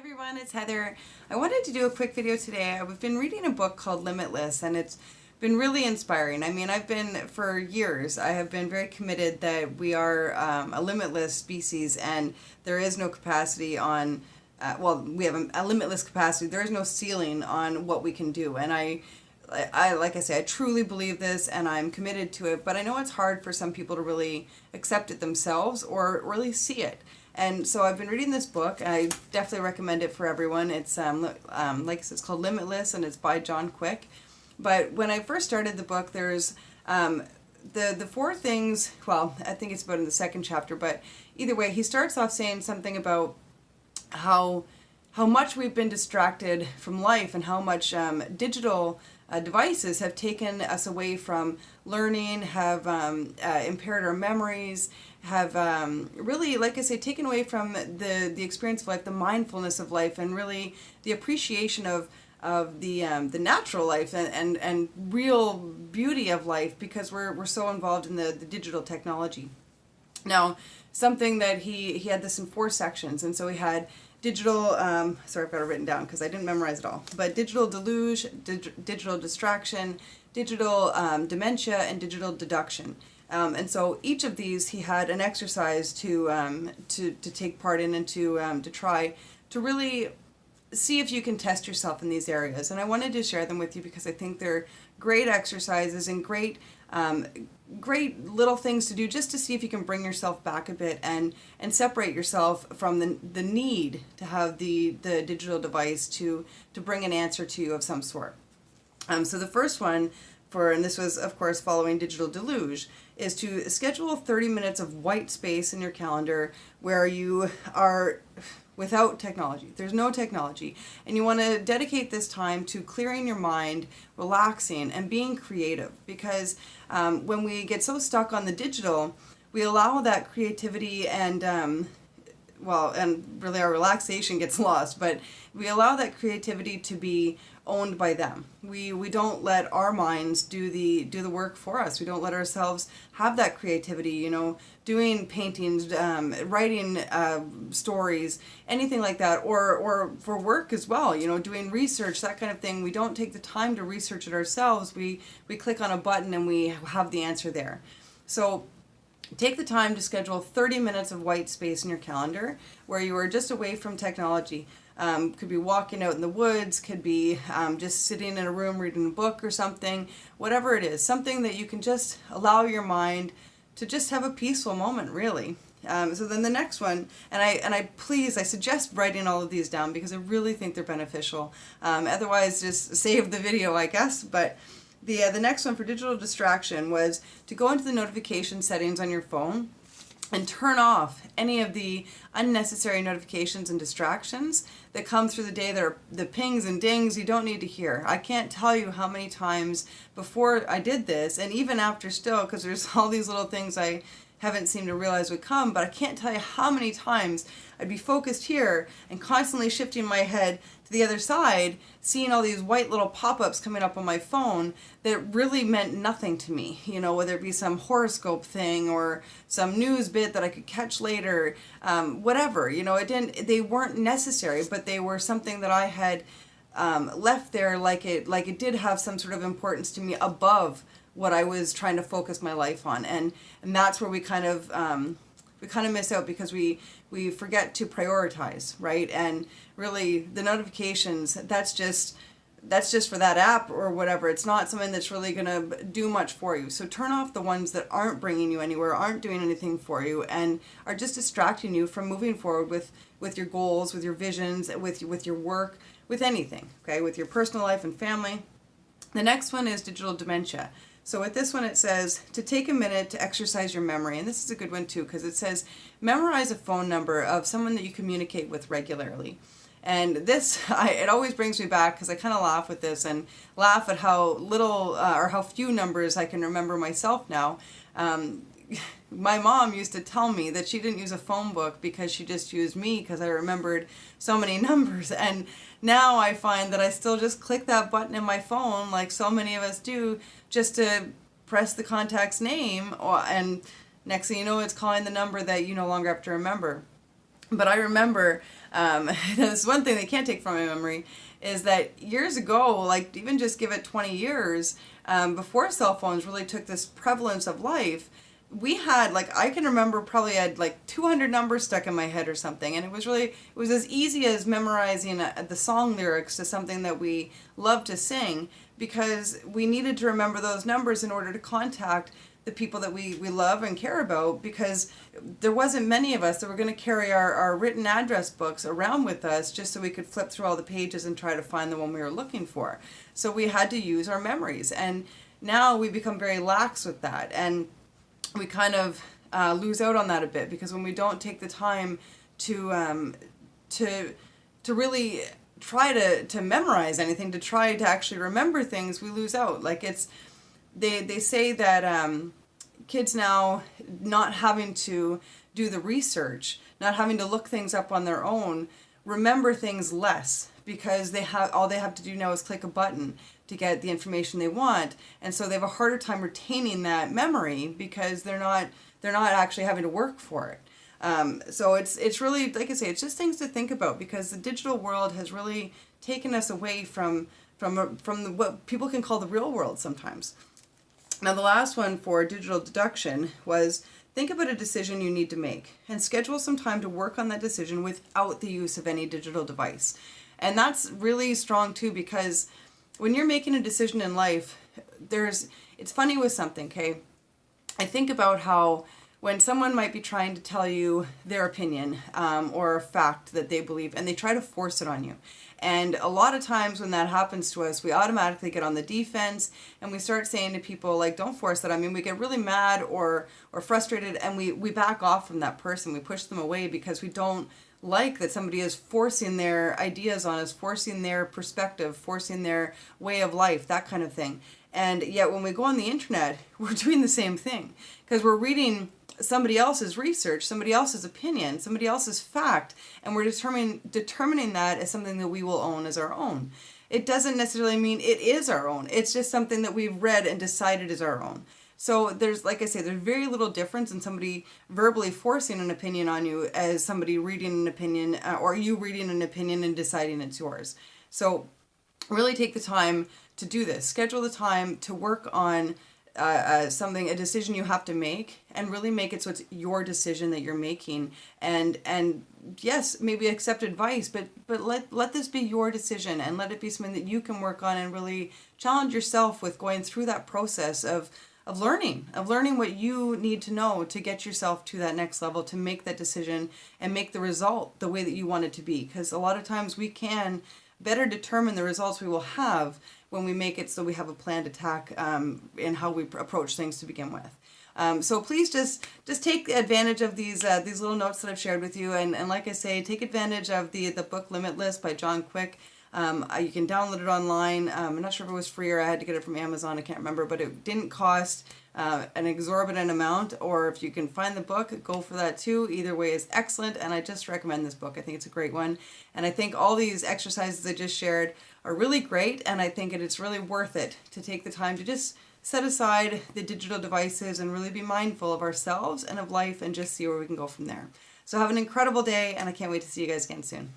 everyone, it's Heather. I wanted to do a quick video today. I've been reading a book called Limitless, and it's been really inspiring. I mean, for years, I have been very committed that we are a limitless species, and there is no capacity on, we have a limitless capacity. There is no ceiling on what we can do, and like I say, I truly believe this, and I'm committed to it, but I know it's hard for some people to really accept it themselves or really see it. And so I've been reading this book. I definitely recommend it for everyone. It's like I said, it's called Limitless, and it's by John Quick. But when I first started the book, there's the four things. Well, I think it's about in the second chapter. But either way, he starts off saying something about how much we've been distracted from life, and how much digital devices have taken us away from learning, have impaired our memories, have really, like I say, taken away from the experience of life, the mindfulness of life, and really the appreciation of the natural life and real beauty of life, because we're so involved in the digital technology. Now, something that he had this in 4 sections, and so he had digital, sorry, I've got it written down because I didn't memorize it all, but digital deluge, digital distraction, digital dementia, and digital deduction. And so each of these, he had an exercise to take part in, and to try to really see if you can test yourself in these areas. And I wanted to share them with you because I think they're great exercises and great little things to do, just to see if you can bring yourself back a bit and separate yourself from the need to have the digital device to bring an answer to you of some sort. So the first one, and this was of course following Digital Deluge, is to schedule 30 minutes of white space in your calendar where you are without technology. There's no technology. And you want to dedicate this time to clearing your mind, relaxing, and being creative. Because when we get so stuck on the digital, we allow that creativity and really our relaxation gets lost, but we allow that creativity to be owned by them. We don't let our minds do the work for us. We don't let ourselves have that creativity, doing paintings, writing stories, anything like that, or for work as well, doing research, that kind of thing. We don't take the time to research it ourselves. We click on a button and we have the answer there. So take the time to schedule 30 minutes of white space in your calendar where you are just away from technology. Could be walking out in the woods, could be just sitting in a room reading a book or something, whatever it is, something that you can just allow your mind to just have a peaceful moment, really. So then the next one, and I suggest writing all of these down because I really think they're beneficial. Otherwise, just save the video, I guess. But the next one for digital distraction was to go into the notification settings on your phone and turn off any of the unnecessary notifications and distractions that come through the day that are the pings and dings you don't need to hear. I can't tell you how many times before I did this, and even after still, because there's all these little things I haven't seemed to realize would come, but I can't tell you how many times I'd be focused here and constantly shifting my head to the other side, seeing all these white little pop-ups coming up on my phone that really meant nothing to me, whether it be some horoscope thing or some news bit that I could catch later, whatever, they weren't necessary, but they were something that I had left there like it did have some sort of importance to me above what I was trying to focus my life on. And that's where we kind of miss out, because we forget to prioritize, right? And really the notifications, that's just for that app or whatever. It's not something that's really going to do much for you. So turn off the ones that aren't bringing you anywhere, aren't doing anything for you, and are just distracting you from moving forward with your goals, with your visions, with your work, with anything, okay? With your personal life and family. The next one is digital dementia. So with this one, it says to take a minute to exercise your memory. And this is a good one too, because it says memorize a phone number of someone that you communicate with regularly. And this, it always brings me back, because I kind of laugh with this and laugh at how little or how few numbers I can remember myself now. My mom used to tell me that she didn't use a phone book because she just used me, because I remembered so many numbers. And now I find that I still just click that button in my phone, like so many of us do, just to press the contact's name, and next thing you know, it's calling the number that you no longer have to remember. But I remember That's one thing they can't take from my memory is that years ago, like even just give it 20 years, before cell phones really took this prevalence of life, we had, like, I can remember probably had like 200 numbers stuck in my head or something, and it was as easy as memorizing the song lyrics to something that we loved to sing, because we needed to remember those numbers in order to contact the people that we love and care about, because there wasn't many of us that were going to carry our written address books around with us just so we could flip through all the pages and try to find the one we were looking for. So we had to use our memories, and now we become very lax with that, and we kind of lose out on that a bit, because when we don't take the time to really try to memorize anything, to try to actually remember things, we lose out. Like they say that kids now not having to do the research, not having to look things up on their own, remember things less, because all they have to do now is click a button to get the information they want, and so they have a harder time retaining that memory because they're not actually having to work for it. So it's really, like I say, it's just things to think about, because the digital world has really taken us away from what people can call the real world sometimes. Now, the last one for digital deduction was, think about a decision you need to make and schedule some time to work on that decision without the use of any digital device. And that's really strong too, because when you're making a decision in life, it's funny with something, okay? I think about how when someone might be trying to tell you their opinion or a fact that they believe, and they try to force it on you. And a lot of times when that happens to us, we automatically get on the defense and we start saying to people, like, don't force it. I mean, we get really mad or frustrated, and we back off from that person. We push them away because we don't like that somebody is forcing their ideas on us, forcing their perspective, forcing their way of life, that kind of thing. And yet when we go on the internet, we're doing the same thing, because we're reading somebody else's research, somebody else's opinion, somebody else's fact, and we're determining that as something that we will own as our own. It doesn't necessarily mean it is our own. It's just something that we've read and decided is our own. So there's, like I say, there's very little difference in somebody verbally forcing an opinion on you as somebody reading an opinion, or you reading an opinion and deciding it's yours. So really take the time to do this. Schedule the time to work on a decision you have to make, and really make it so it's your decision that you're making. And yes, maybe accept advice, but let this be your decision, and let it be something that you can work on and really challenge yourself with, going through that process of learning what you need to know to get yourself to that next level, to make that decision and make the result the way that you want it to be. Because a lot of times we can better determine the results we will have when we make it so we have a planned attack in how we approach things to begin with. So please just take advantage of these little notes that I've shared with you, and like I say, take advantage of the book Limitless by John Quick. You can download it online. I'm not sure if it was free or I had to get it from Amazon. I can't remember, but it didn't cost an exorbitant amount. Or if you can find the book, go for that too. Either way is excellent, and I just recommend this book. I think it's a great one, and I think all these exercises I just shared are really great, and I think it's really worth it to take the time to just set aside the digital devices and really be mindful of ourselves and of life, and just see where we can go from there. So have an incredible day, and I can't wait to see you guys again soon.